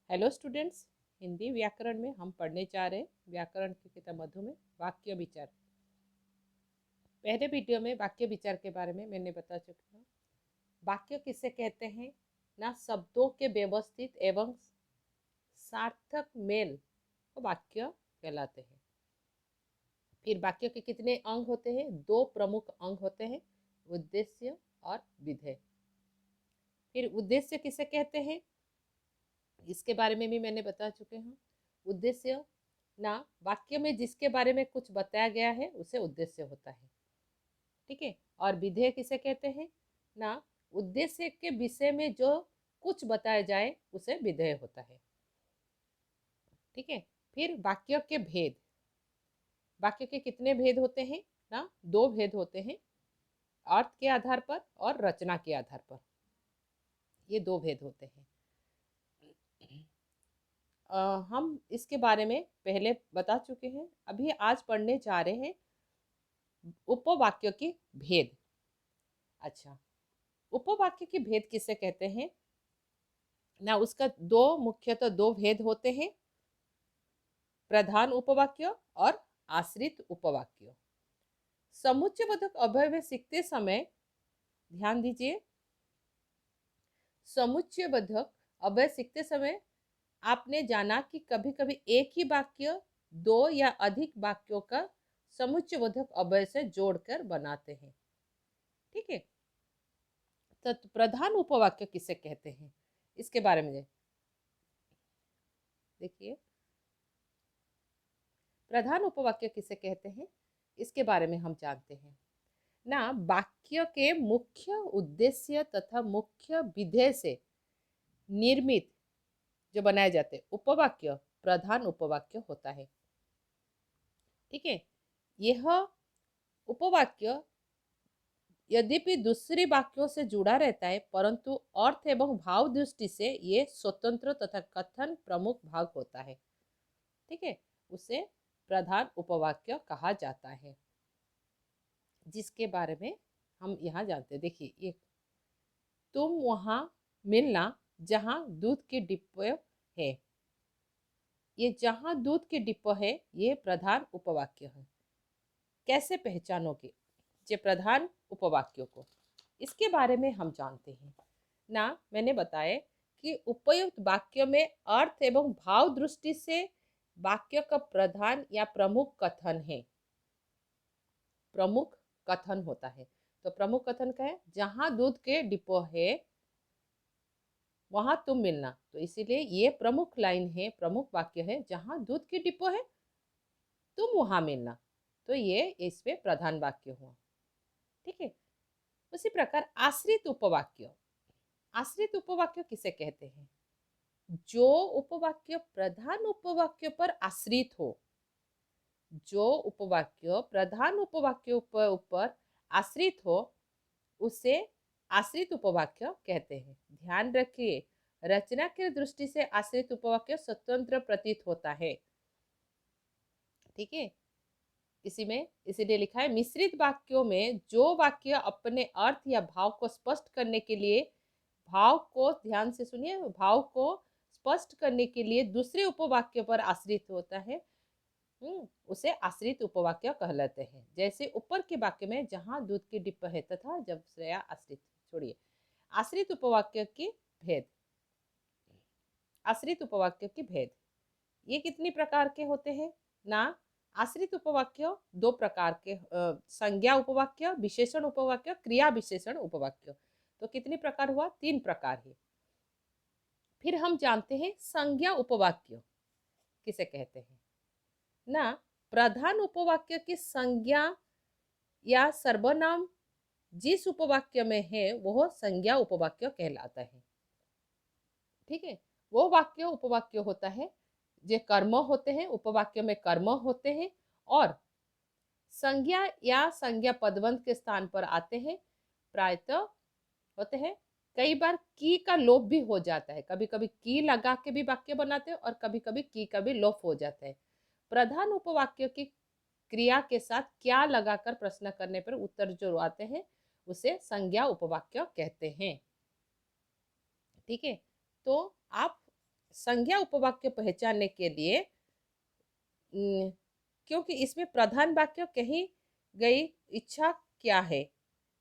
Hello students, Hindi व्याकरण में हम पढ़ने जा रहे हैं व्याकरण की किताब मधु में वाक्य विचार। पहले वीडियो में वाक्य विचार के बारे में मैंने बता चुकी हूँ। वाक्य किसे कहते हैं ना, शब्दों के व्यवस्थित एवं सार्थक मेल को वाक्य कहलाते हैं। फिर वाक्य के कितने अंग होते हैं? दो प्रमुख अंग होते हैं, उद्देश्य और विधेय। फिर उद्देश्य किसे कहते हैं इसके बारे में भी मैंने बता चुके हूँ। उद्देश्य ना, वाक्य में जिसके बारे में कुछ बताया गया है उसे उद्देश्य होता है, ठीक है। और विधेय किसे कहते हैं ना, उद्देश्य के विषय में जो कुछ बताया जाए उसे विधेय होता है, ठीक है। फिर वाक्य के भेद, वाक्य के कितने भेद होते हैं ना, दो भेद होते हैं, अर्थ के आधार पर और रचना के आधार पर, ये दो भेद होते हैं। हम इसके बारे में पहले बता चुके हैं। अभी आज पढ़ने जा रहे हैं उपवाक्य की भेद। अच्छा, उपवाक्य की भेद किसे कहते हैं ना, उसका मुख्यतः दो भेद होते हैं, प्रधान उपवाक्य और आश्रित उपवाक्य। समुच्चयबोधक अव्यय में सीखते समय ध्यान दीजिए, समुच्चयबोधक अव्यय सीखते समय आपने जाना कि कभी कभी एक ही वाक्य दो या अधिक वाक्यों का समुच्चयबोधक अव्यय से जोड़कर बनाते हैं, ठीक है। तो प्रधान उपवाक्य किसे कहते हैं इसके बारे में देखिए, प्रधान उपवाक्य किसे कहते हैं इसके बारे में हम जानते हैं ना, वाक्य के मुख्य उद्देश्य तथा मुख्य विधेय से निर्मित जो बनाए जाते उपवाक्य प्रधान उपवाक्य होता है, ठीक है। यह उपवाक्य यद्यपि दूसरे वाक्यों से जुड़ा रहता है, परंतु अर्थ एवं भाव दृष्टि से ये स्वतंत्र तथा कथन प्रमुख भाग होता है, ठीक है। उसे प्रधान उपवाक्य कहा जाता है, जिसके बारे में हम यहाँ जानते हैं। देखिए, ये तुम वहां मिलना जहां दूध के डिब्बे है, ये जहां दूध के डिब्बे है ये प्रधान उपवाक्य है। कैसे पहचानोगे ये प्रधान उपवाक्यों को, इसके बारे में हम जानते हैं ना। मैंने बताया कि उपयुक्त वाक्य में अर्थ एवं भाव दृष्टि से वाक्य का प्रधान या प्रमुख कथन है, प्रमुख कथन होता है। तो प्रमुख कथन क्या है? जहां दूध के डिपो है वहां तुम मिलना, तो इसीलिए ये प्रमुख लाइन है, प्रमुख वाक्य है, जहां दूध के डिपो है तुम वहां मिलना, तो ये इसमें प्रधान वाक्य हुआ, ठीक है। उसी प्रकार आश्रित उपवाक्य, आश्रित उपवाक्य किसे कहते हैं? जो उपवाक्य प्रधान उपवाक्य पर आश्रित हो, जो उपवाक्य प्रधान उपवाक्य ऊपर आश्रित हो उसे आश्रित उपवाक्य कहते हैं। ध्यान रखिए, रचना की दृष्टि से आश्रित उपवाक्य स्वतंत्र प्रतीत होता है, ठीक है। इसी में इसीलिए लिखा है, मिश्रित वाक्यों में जो वाक्य अपने अर्थ या भाव को स्पष्ट करने के लिए, भाव को ध्यान से सुनिए, भाव को स्पष्ट करने के लिए दूसरे उपवाक्य पर आश्रित होता है, उसे आश्रित उपवाक्य कहलाते हैं। जैसे ऊपर के वाक्य में जहां दूध की डिब्बा है तथा जब श्रेया आश्रित, छोड़िए, आश्रित उपवाक्य की भेद, आश्रित उपवाक्य की भेद, ये कितनी प्रकार के होते हैं ना, आश्रित उपवाक्य दो प्रकार के, संज्ञा उपवाक्य, विशेषण उपवाक्य, क्रिया विशेषण उपवाक्य। तो कितने प्रकार हुआ? तीन प्रकार है। फिर हम जानते हैं संज्ञा उपवाक्य किसे कहते हैं ना, प्रधान उपवाक्य की संज्ञा या सर्वनाम जिस उपवाक्य में है वह संज्ञा उपवाक्य कहलाता है, ठीक है। वो वाक्य उपवाक्य होता है जो कर्म होते हैं, उपवाक्य में कर्म होते हैं और संज्ञा या संज्ञा पदवंत के स्थान पर आते हैं, प्रायतः होते हैं। कई बार की का लोप भी हो जाता है, कभी कभी की लगा के भी वाक्य बनाते हैं और कभी कभी की का भी लोप हो जाता है। प्रधान उपवाक्य की क्रिया के साथ क्या लगाकर प्रश्न करने पर उत्तर जो आते हैं उसे संज्ञा उपवाक्य कहते हैं, ठीक है। तो आप संज्ञा उपवाक्य पहचानने के लिए क्योंकि इसमें प्रधान वाक्य कही गई इच्छा क्या है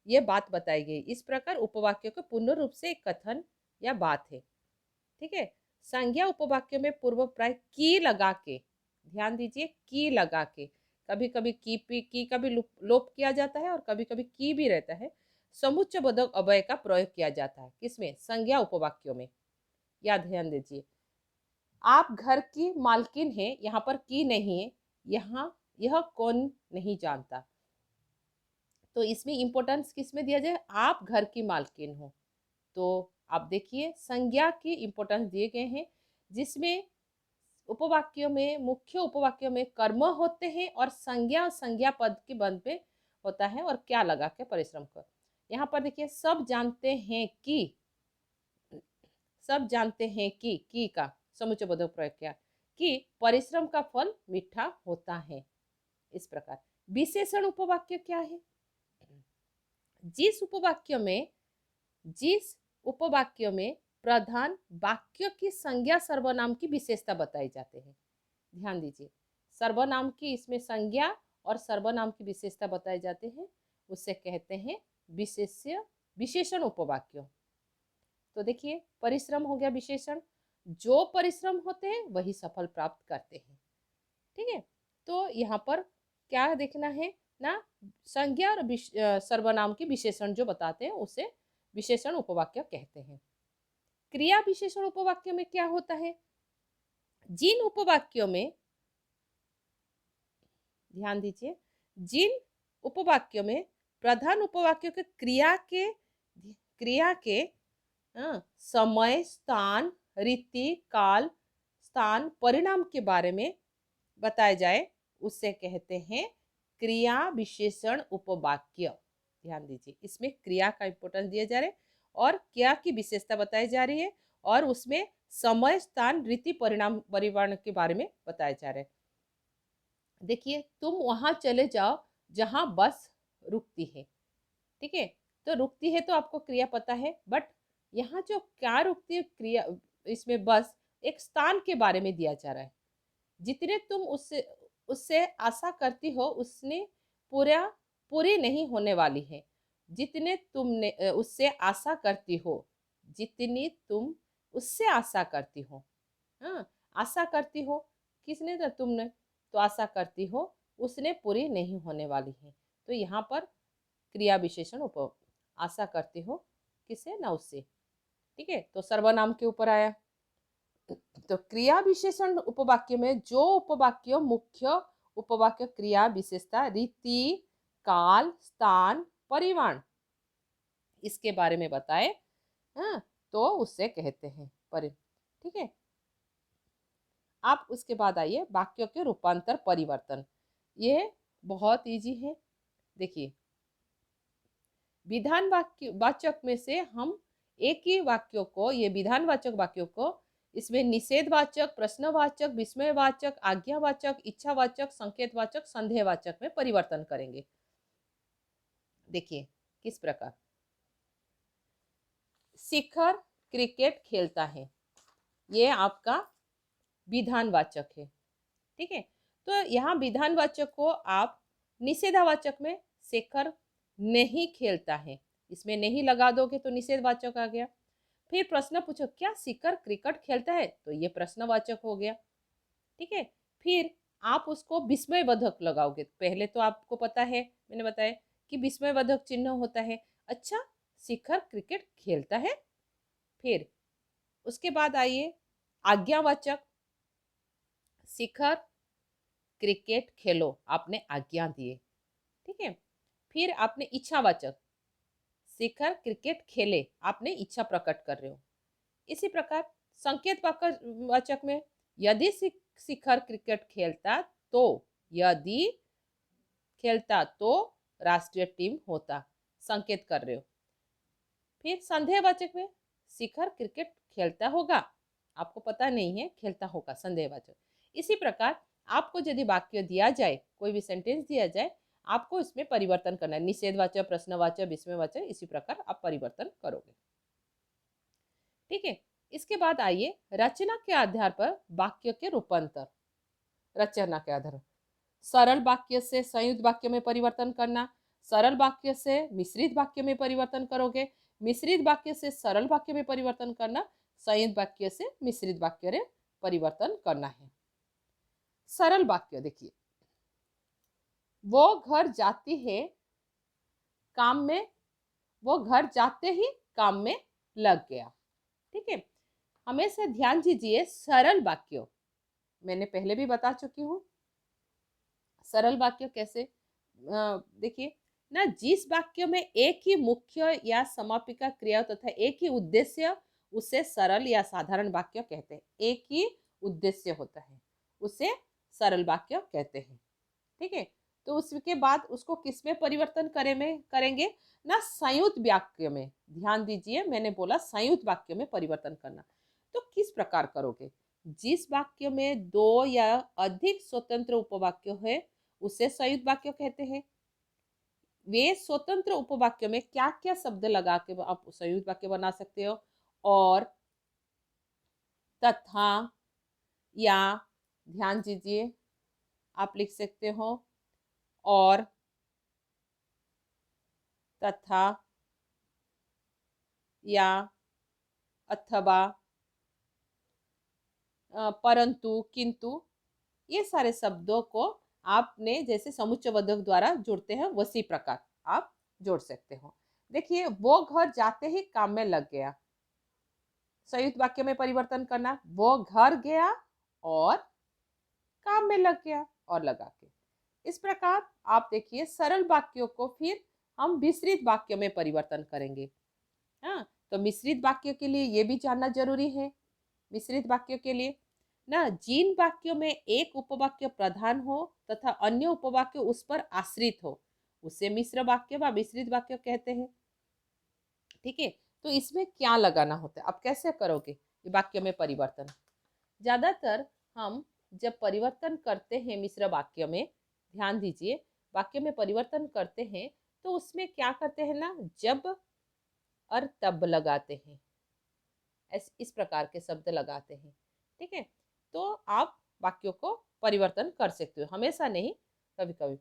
ये बात बताई गई। इस प्रकार उपवाक्य को पूर्ण रूप से एक कथन या बात है। ठीक है, संज्ञा उपवाक्य में पूर्व प्राय की लगा के, ध्यान दीजिए, की लगा के, कभी कभी की का भी लोप किया जाता है और कभी कभी की भी रहता है। समुच्चय बोधक अव्यय का प्रयोग किया जाता है किसमें? संज्ञा उपवाक्यों में। याद ध्यान दीजिए, आप घर की मालकिन है, यहाँ पर की नहीं है, यहाँ यह कौन नहीं जानता, तो इसमें इंपॉर्टेंस किसमें दिया जाए? आप घर की मालकिन हो। तो आप देखिए संज्ञा की इंपॉर्टेंस दिए गए हैं, जिसमें उपवाक्यों में, मुख्य उपवाक्यों में कर्म होते हैं और संज्ञा पद के बंद पे होता है और क्या लगा के परिश्रम कर। यहाँ पर देखिए, सब जानते हैं कि, सब जानते हैं कि का समुच्चय बोधक प्रयोग किया कि परिश्रम का फल मीठा होता है। इस प्रकार विशेषण उपवाक्य क्या है? जिस उपवाक्य में प्रधान वाक्य की संज्ञा सर्वनाम की विशेषता बताई जाते हैं। ध्यान दीजिए, सर्वनाम की इसमें संज्ञा और सर्वनाम की विशेषता बताए जाते हैं, उससे कहते हैं विशेषण उपवाक्य। तो देखिए, परिश्रम हो गया विशेषण, जो परिश्रम होते हैं वही सफल प्राप्त करते हैं। ठीक है, तो यहाँ पर क्या देखना है ना, संज्ञा और सर्वनाम की विशेषण जो बताते हैं उसे विशेषण उपवाक्य कहते हैं। क्रिया विशेषण उपवाक्य में क्या होता है? जिन उपवाक्यों में, ध्यान दीजिए, जिन उपवाक्यों में प्रधान उपवाक्यों के क्रिया के समय, स्थान, रीति, काल, स्थान, परिणाम के बारे में बताया जाए उससे कहते हैं क्रिया विशेषण उपवाक्य। ध्यान दीजिए, इसमें क्रिया का इंपॉर्टेंस दिया जा रहा है और क्रिया की विशेषता बताई जा रही है और उसमें समय, स्थान, रीति, परिणाम के बारे में बताया जा रहा है। देखिए, तुम वहां चले जाओ जहां बस रुकती है। ठीक है, तो रुकती है तो आपको क्रिया पता है, बट यहाँ जो क्या रुकती है क्रिया, इसमें बस एक स्थान के बारे में दिया जा रहा है। जितने तुम उससे उससे आशा करती हो उसने पूरी नहीं होने वाली है। जितने तुमने उससे आशा करती हो, जितनी तुम उससे आशा करती हो, हाँ, आशा करती हो किसने? तो तुमने, तो आशा करती हो उसने पूरी नहीं होने वाली है। तो यहाँ पर क्रिया विशेषण आशा करती हो किसे? ना उससे। ठीक है, तो सर्वनाम के ऊपर आया। तो क्रिया विशेषण उपवाक्य में जो उपवाक्य मुख्य उपवाक्य क्रिया विशेषता, रीति, काल, स्थान, परिमाण इसके बारे में बताए, हाँ, तो उससे कहते हैं ठीक है, आप उसके बाद आइए वाक्यों के रूपांतर परिवर्तन। ये बहुत इजी है। देखिए, विधान वाचक में से हम एक ही वाक्यों को, ये विधानवाचक वाक्यों को, इसमें निषेधवाचक, प्रश्नवाचक, विस्मयवाचक, आज्ञावाचक, इच्छावाचक, संकेतवाचक, संदेहवाचक में परिवर्तन करेंगे। देखिए किस प्रकार। शिखर क्रिकेट खेलता है, ये आपका विधानवाचक है। ठीक है, तो यहाँ विधानवाचक को आप निषेधावाचक में शेखर नहीं खेलता है, इसमें नहीं लगा दोगे तो निषेधवाचक आ गया। फिर प्रश्न पूछो, क्या शिखर क्रिकेट खेलता है? तो ये प्रश्नवाचक हो गया। ठीक है, फिर आप उसको विस्मयवर्धक लगाओगे। पहले तो आपको पता है, मैंने बताया कि विस्मयवर्धक चिन्ह होता है। अच्छा, शिखर क्रिकेट खेलता है। फिर उसके बाद आइए आज्ञावाचक, शिखर क्रिकेट खेलो, आपने आज्ञा दिए। ठीक है, फिर आपने इच्छावाचक, शिखर क्रिकेट खेले, आपने इच्छा प्रकट कर रहे हो। इसी प्रकार संकेत वाचक में यदि शिखर क्रिकेट खेलता तो, यदि खेलता तो राष्ट्रीय टीम होता, संकेत कर रहे हो। फिर संदेहवाचक में शिखर क्रिकेट खेलता होगा, आपको पता नहीं है, खेलता होगा, संदेहवाचक। इसी प्रकार आपको यदि वाक्य दिया जाए, कोई भी सेंटेंस दिया जाए, आपको इसमें परिवर्तन करना है, निषेधवाचक, प्रश्नवाचक, विस्मयवाचक, इसी प्रकार आप परिवर्तन करोगे। ठीक है, इसके बाद आइए रचना के आधार पर वाक्य के रूपांतर। रचना के आधार, सरल वाक्य से संयुक्त वाक्य में परिवर्तन करना, सरल वाक्य से मिश्रित वाक्य में परिवर्तन करोगे, मिश्रित वाक्य से सरल वाक्य में परिवर्तन करना, संयुक्त वाक्य से मिश्रित वाक्य में परिवर्तन करना है। सरल वाक्य देखिए, वो घर जाती है काम में, वो घर जाते ही काम में लग गया। ठीक है, हमेशा ध्यान दीजिए सरल वाक्य, मैंने पहले भी बता चुकी हूँ सरल वाक्य कैसे। देखिए ना, जिस वाक्य में एक ही मुख्य या समापिका क्रिया तथा एक ही उद्देश्य, उसे सरल या साधारण वाक्य कहते हैं। एक ही उद्देश्य होता है, उसे सरल वाक्य कहते हैं। ठीक है, तो उसके बाद उसको किस में परिवर्तन करेंगे ना, संयुक्त वाक्य में। ध्यान दीजिए, मैंने बोला संयुक्त वाक्य में परिवर्तन करना। तो किस प्रकार करोगे? जिस वाक्य में दो या अधिक स्वतंत्र उपवाक्य है, उसे संयुक्त वाक्य कहते हैं। वे स्वतंत्र उपवाक्य में क्या क्या शब्द लगा के आप संयुक्त वाक्य बना सकते हो? और, तथा, या, ध्यान दीजिए, आप लिख सकते हो और, तथा, या, अथवा, परंतु, किंतु, ये सारे शब्दों को आपने जैसे समुच्चयबोधक द्वारा जोड़ते हैं उसी प्रकार आप जोड़ सकते हो। देखिए, वो घर जाते ही काम में लग गया, संयुक्त वाक्य में परिवर्तन करना, वो घर गया और काम में लग गया और लगा के। इस प्रकार आप देखिए सरल वाक्यों को फिर हम मिश्रित वाक्य में परिवर्तन करेंगे। हाँ, तो मिश्रित वाक्य के लिए ये भी जानना जरूरी है। मिश्रित वाक्य के लिए ना, जिन वाक्यों में एक उपवाक्य प्रधान हो तथा अन्य उपवाक्य उस पर आश्रित हो, उसे मिश्र वाक्य व मिश्रित वाक्य कहते हैं। ठीक है, तो इसमें क्या लगाना होता है, आप कैसे करोगे वाक्य में परिवर्तन? ज्यादातर हम जब परिवर्तन करते हैं मिश्र वाक्य में, ध्यान दीजिए, वाक्य में परिवर्तन करते हैं तो उसमें क्या करते हैं ना, जब और तब लगाते हैं, इस प्रकार के शब्द लगाते हैं। ठीक है, तो आप वाक्यों को परिवर्तन कर सकते हो, हमेशा नहीं, कभी कभी।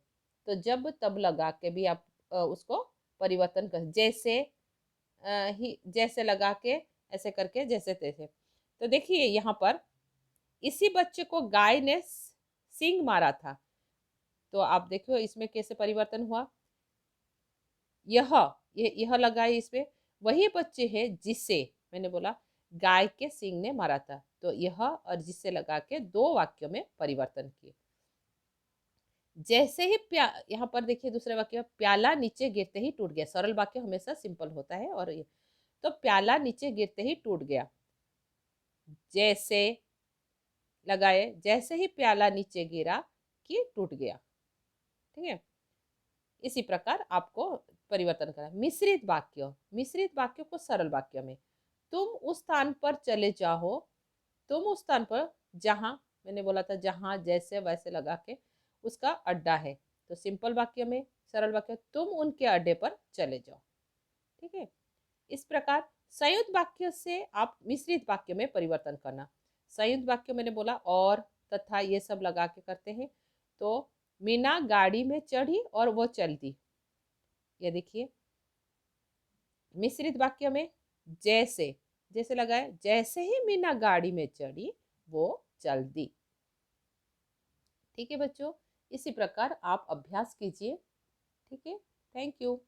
तो जब तब लगा के भी आप उसको परिवर्तन कर, जैसे ही, जैसे लगा के ऐसे करके, जैसे तैसे। तो देखिए यहाँ पर, इसी बच्चे को गाय ने सींग मारा था, तो आप देखो इसमें कैसे परिवर्तन हुआ। यह यह लगाए इसमें, वही बच्चे है जिसे, मैंने बोला गाय के सींग ने मारा था, तो यह और जिसे लगा के दो वाक्यों में परिवर्तन किए। जैसे ही यहाँ पर देखिए दूसरे वाक्य, प्याला नीचे गिरते ही टूट गया। सरल वाक्य हमेशा सिंपल होता है, और ये तो प्याला नीचे गिरते ही टूट गया, जैसे लगाए, जैसे ही प्याला नीचे गिरा कि टूट गया। ठीक है, इसी प्रकार आपको परिवर्तन करना। मिश्रित वाक्य, मिश्रित वाक्य को सरल वाक्य में, तुम उस स्थान पर चले जाओ, तुम उस स्थान पर जहां, मैंने बोला था जहां जैसे वैसे लगा के उसका अड्डा है, तो सिंपल वाक्य में, सरल वाक्य, तुम उनके अड्डे पर चले जाओ। ठीक है, इस प्रकार संयुक्त वाक्य से आप मिश्रित वाक्य में परिवर्तन करना। संयुक्त वाक्य मैंने बोला और, तथा, ये सब लगा के करते हैं। तो मीना गाड़ी में चढ़ी और वो चल दी, ये देखिए। मिश्रित वाक्य में जैसे, जैसे लगाए, जैसे ही मीना गाड़ी में चढ़ी वो चल दी। ठीक है बच्चों, इसी प्रकार आप अभ्यास कीजिए। ठीक है, थैंक यू।